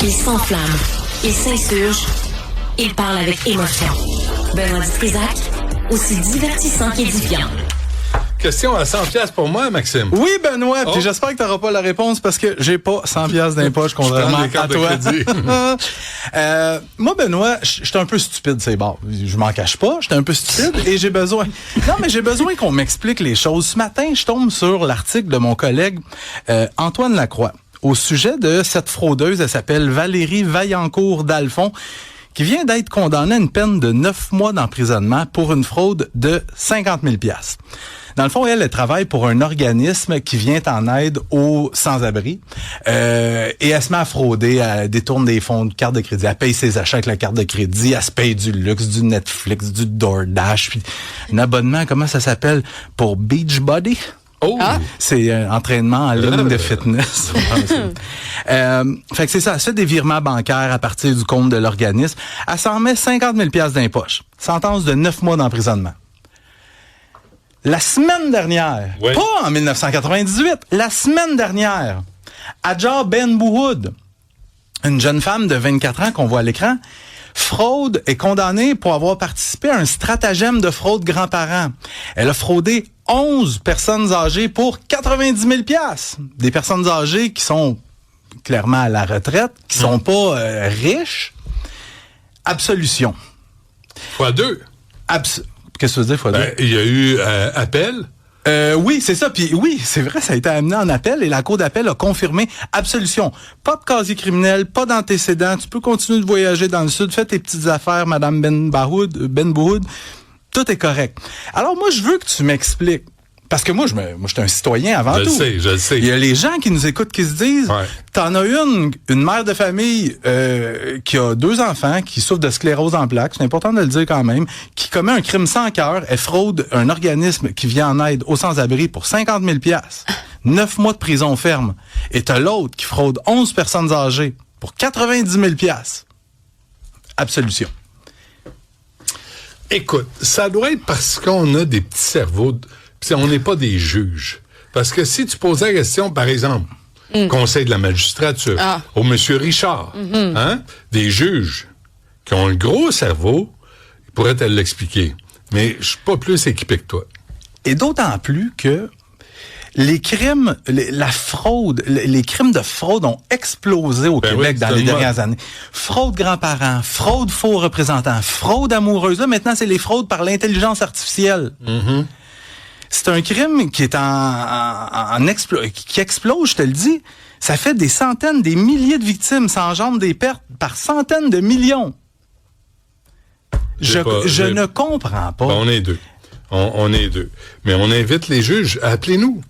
Il s'enflamme, il s'insurge, il parle avec émotion. Benoît Dutrisac, aussi divertissant qu'édifiant. Question à 100$ pour moi, Maxime. Oui, Benoît, puis j'espère que tu n'auras pas la réponse parce que j'ai pas 100$ dans les poches, contrairement à toi. Moi, Benoît, je suis un peu stupide, c'est bon. Je m'en cache pas, je suis un peu stupide et j'ai besoin qu'on m'explique les choses. Ce matin, je tombe sur l'article de mon collègue Antoine Lacroix au sujet de cette fraudeuse. Elle s'appelle Valérie Vaillancourt-Dalphon, qui vient d'être condamnée à une peine de 9 mois d'emprisonnement pour une fraude de 50 000 $. Dans le fond, elle travaille pour un organisme qui vient en aide aux sans-abri. Et elle se met à frauder, elle détourne des fonds de carte de crédit, elle paye ses achats avec la carte de crédit, elle se paye du luxe, du Netflix, du DoorDash, puis un abonnement, comment ça s'appelle, pour Beachbody? Oh. C'est un entraînement en ligne de fitness. Fait que c'est ça, elle fait des virements bancaires à partir du compte de l'organisme. Elle s'en met 50 000 $ dans les poches. Sentence de 9 mois d'emprisonnement. La semaine dernière, pas en 1998, la semaine dernière, Adja Ben Bouhoud, une jeune femme de 24 ans qu'on voit à l'écran, fraude est condamnée pour avoir participé à un stratagème de fraude grands-parents. Elle a fraudé 11 personnes âgées pour 90 000 $. Des personnes âgées qui sont clairement à la retraite, qui sont pas riches. Absolution. Fois 2. Qu'est-ce que tu veux dire, fois 2? Il y a eu appel. Oui, c'est ça. Puis oui, c'est vrai, ça a été amené en appel et la Cour d'appel a confirmé absolution. Pas de casier criminel, pas d'antécédents. Tu peux continuer de voyager dans le Sud. Fais tes petites affaires, Madame Ben Bouhoud. Tout est correct. Alors moi, je veux que tu m'expliques. Parce que moi, je suis un citoyen avant tout. Je le sais. Il y a les gens qui nous écoutent qui se disent, t'en as une mère de famille qui a 2 enfants, qui souffre de sclérose en plaques, c'est important de le dire quand même, qui commet un crime sans cœur, elle fraude un organisme qui vient en aide aux sans-abri pour 50 000 $, 9 mois de prison ferme. Et t'as l'autre qui fraude 11 personnes âgées pour 90 000 $. Absolution. Écoute, ça doit être parce qu'on a des petits cerveaux. On n'est pas des juges. Parce que si tu posais la question, par exemple, Conseil de la magistrature, au monsieur Richard, des juges qui ont un gros cerveau, ils pourraient te l'expliquer. Mais je suis pas plus équipé que toi. Et d'autant plus que les crimes, la fraude, les crimes de fraude ont explosé au Québec dans les dernières années. Fraude grands-parents, fraude faux représentants, fraude amoureuse. Là, maintenant, c'est les fraudes par l'intelligence artificielle. C'est un crime qui est qui explose, je te le dis. Ça fait des centaines, des milliers de victimes. Ça engendre des pertes par centaines de millions. Je ne comprends pas. On est deux. On est deux. Mais on invite les juges. Appelez-nous.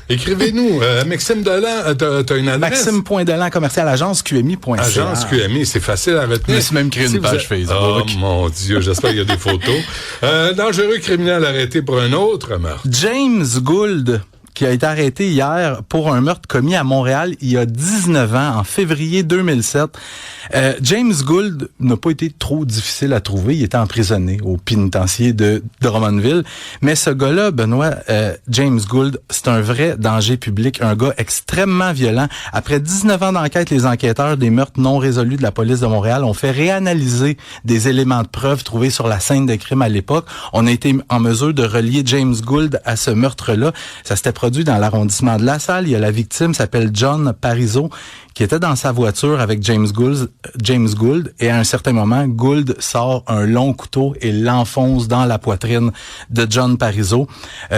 Écrivez-nous. Maxime Delan, t'as une adresse? Maxime.Delan, commercial, agencemi.ca. Agence QMI, c'est facile à retenir. Je me suis même créé une page Facebook. Oh mon Dieu, j'espère qu'il y a des photos. Dangereux criminel arrêté pour un autre meurtre. James Gould, qui a été arrêté hier pour un meurtre commis à Montréal il y a 19 ans, en février 2007. James Gould n'a pas été trop difficile à trouver. Il était emprisonné au pénitencier de Drummondville. Mais ce gars-là, Benoît, James Gould, c'est un vrai danger public, un gars extrêmement violent. Après 19 ans d'enquête, les enquêteurs des meurtres non résolus de la police de Montréal ont fait réanalyser des éléments de preuve trouvés sur la scène de crime à l'époque. On a été en mesure de relier James Gould à ce meurtre-là. Ça s'était produit dans l'arrondissement de La Salle. Il y a la victime, s'appelle John Parizeau, qui était dans sa voiture avec James Gould, et à un certain moment, Gould sort un long couteau et l'enfonce dans la poitrine de John Parizeau.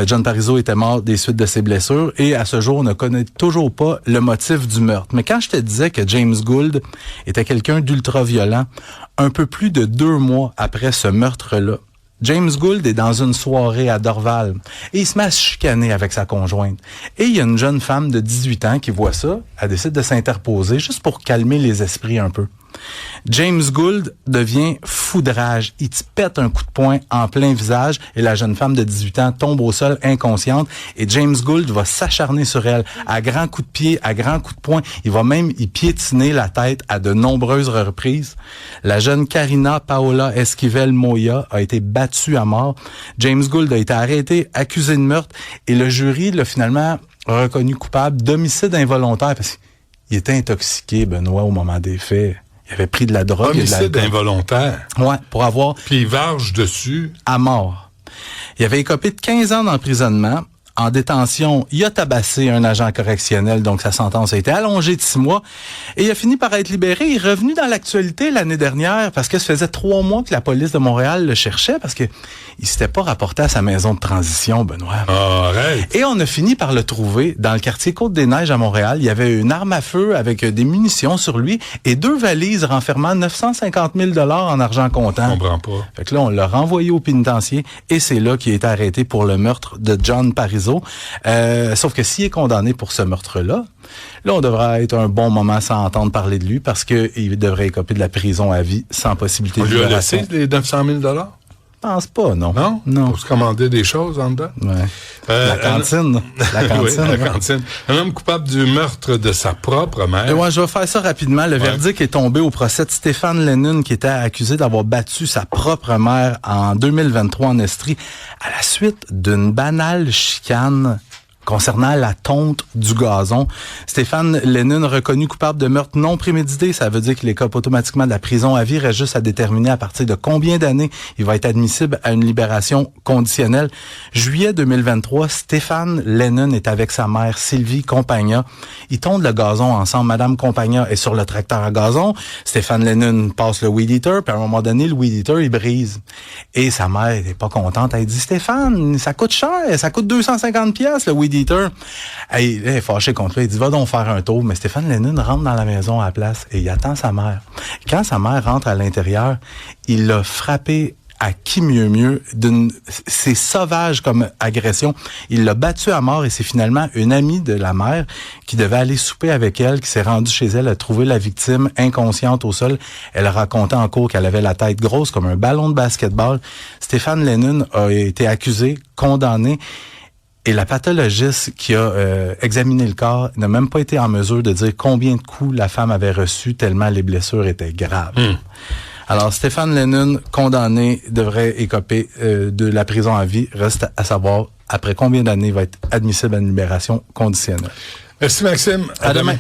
John Parizeau était mort des suites de ses blessures, et à ce jour, on ne connaît toujours pas le motif du meurtre. Mais quand je te disais que James Gould était quelqu'un d'ultra violent, un peu plus de 2 mois après ce meurtre-là, James Gould est dans une soirée à Dorval et il se met à se chicaner avec sa conjointe. Et il y a une jeune femme de 18 ans qui voit ça, elle décide de s'interposer juste pour calmer les esprits un peu. James Gould devient fou de rage. Il te pète un coup de poing en plein visage et la jeune femme de 18 ans tombe au sol inconsciente et James Gould va s'acharner sur elle à grands coups de pied, à grands coups de poing. Il va même y piétiner la tête à de nombreuses reprises. La jeune Karina Paola Esquivel Moya a été battue à mort. James Gould a été arrêté, accusé de meurtre et le jury l'a finalement reconnu coupable d'homicide involontaire parce qu'il il était intoxiqué, Benoît, au moment des faits. Il avait pris de la drogue. Homicide involontaire. Ouais, pour avoir... Puis il varge dessus. À mort. Il avait écopé de 15 ans d'emprisonnement. En détention, il a tabassé un agent correctionnel, donc sa sentence a été allongée de 6 mois. Et il a fini par être libéré. Il est revenu dans l'actualité l'année dernière parce que ça faisait 3 mois que la police de Montréal le cherchait parce que il s'était pas rapporté à sa maison de transition, Benoît. Arrête. Et on a fini par le trouver dans le quartier Côte-des-Neiges à Montréal. Il y avait une arme à feu avec des munitions sur lui et 2 valises renfermant 950 000 $ en argent comptant. Je comprends pas. Fait que là, on l'a renvoyé au pénitencier et c'est là qu'il a été arrêté pour le meurtre de John Parizeau. Sauf que s'il est condamné pour ce meurtre-là, là, on devrait être un bon moment sans entendre parler de lui parce qu'il devrait écoper de la prison à vie sans possibilité de libération. On lui a laissé les 900 000 $? Je pense pas, non. Non? Pour se commander des choses en dedans? Ouais. La cantine. La cantine. Oui, la cantine. Un homme coupable du meurtre de sa propre mère. Ouais, je vais faire ça rapidement. Le verdict est tombé au procès de Stéphane Lennon, qui était accusé d'avoir battu sa propre mère en 2023 en Estrie à la suite d'une banale chicane concernant la tonte du gazon. Stéphane Lennon, reconnu coupable de meurtre non prémédité, ça veut dire qu'il écope automatiquement de la prison à vie. Reste juste à déterminer à partir de combien d'années il va être admissible à une libération conditionnelle. Juillet 2023, Stéphane Lennon est avec sa mère Sylvie Compagna. Ils tondent le gazon ensemble. Madame Compagna est sur le tracteur à gazon. Stéphane Lennon passe le weed eater, puis à un moment donné, le weed eater, il brise. Et sa mère n'est pas contente. Elle dit, Stéphane, ça coûte cher, ça coûte 250 $, le weed eater. Il est fâché contre lui. Il dit, va donc faire un tour. Mais Stéphane Lennon rentre dans la maison à la place et il attend sa mère. Quand sa mère rentre à l'intérieur, il l'a frappé à qui mieux c'est sauvage comme agression. Il l'a battu à mort et c'est finalement une amie de la mère qui devait aller souper avec elle, qui s'est rendue chez elle, a trouvé la victime inconsciente au sol. Elle a raconté en cours qu'elle avait la tête grosse comme un ballon de basketball. Stéphane Lennon a été accusé, condamné. Et la pathologiste qui a examiné le corps n'a même pas été en mesure de dire combien de coups la femme avait reçu tellement les blessures étaient graves. Alors, Stéphane Lennon, condamné, devrait écoper de la prison à vie. Reste à savoir après combien d'années il va être admissible à une libération conditionnelle. Merci Maxime. À demain.